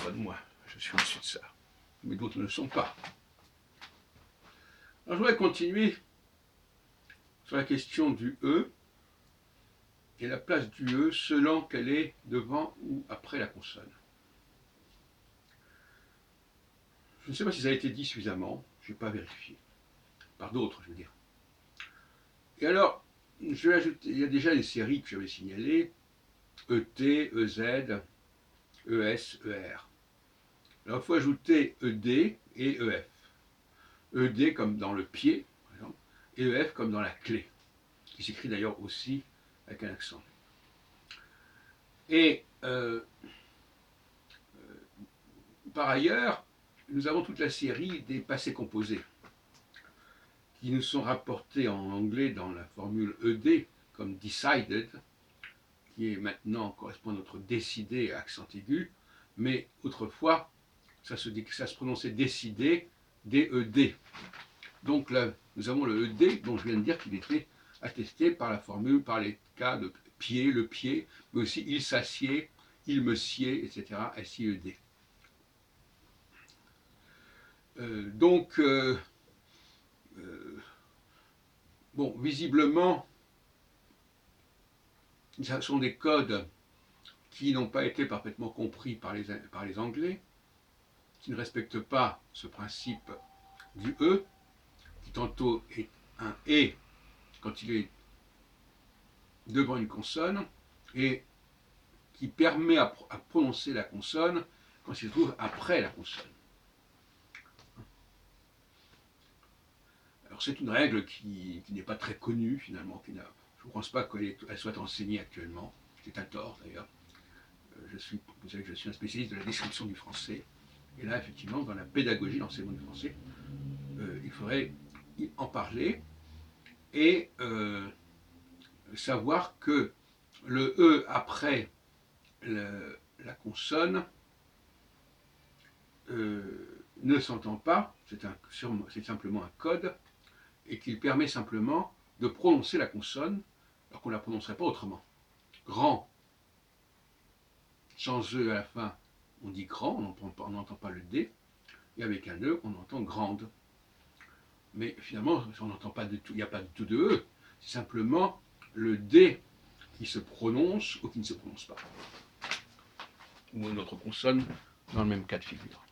bonne, moi, je suis au-dessus de ça, mais d'autres ne le sont pas. Alors je voudrais continuer sur la question du E et la place du E selon qu'elle est devant ou après la consonne. Je ne sais pas si ça a été dit suffisamment, je n'ai pas vérifié, par d'autres je veux dire. Et alors, je vais ajouter, il y a déjà des séries que j'avais signalées, ET, EZ, ES, ER. Alors il faut ajouter ED et EF. ED comme dans le pied, par exemple, et EF comme dans la clé, qui s'écrit d'ailleurs aussi avec un accent. Et par ailleurs, nous avons toute la série des passés composés, qui nous sont rapportés en anglais dans la formule ED, comme decided, qui est maintenant correspond à notre décidé à accent aigu, mais autrefois, ça se prononçait décidé, D-E-D. Donc là, nous avons le ED, dont je viens de dire qu'il était attesté par la formule, par les cas de pied, le pied, mais aussi il s'assied, il me sied, etc., S-I-E-D. Bon, visiblement, ce sont des codes qui n'ont pas été parfaitement compris par les Anglais, qui ne respectent pas ce principe du E, qui tantôt est un E quand il est devant une consonne, et qui permet à prononcer la consonne quand il se trouve après la consonne. Alors c'est une règle qui n'est pas très connue finalement, je ne pense pas qu'elle soit enseignée actuellement, c'est à tort d'ailleurs. Vous savez que je suis un spécialiste de la description du français, et là effectivement dans la pédagogie, l'enseignement du français, il faudrait en parler et savoir que le E après la consonne ne s'entend pas, c'est simplement un code, et qu'il permet simplement de prononcer la consonne, alors qu'on ne la prononcerait pas autrement. Grand, sans E à la fin, on dit grand, on n'entend pas le D, et avec un E, on entend grande. Mais finalement, on n'entend pas du tout, il n'y a pas du tout de E, c'est simplement le D qui se prononce ou qui ne se prononce pas. Ou une autre consonne dans le même cas de figure.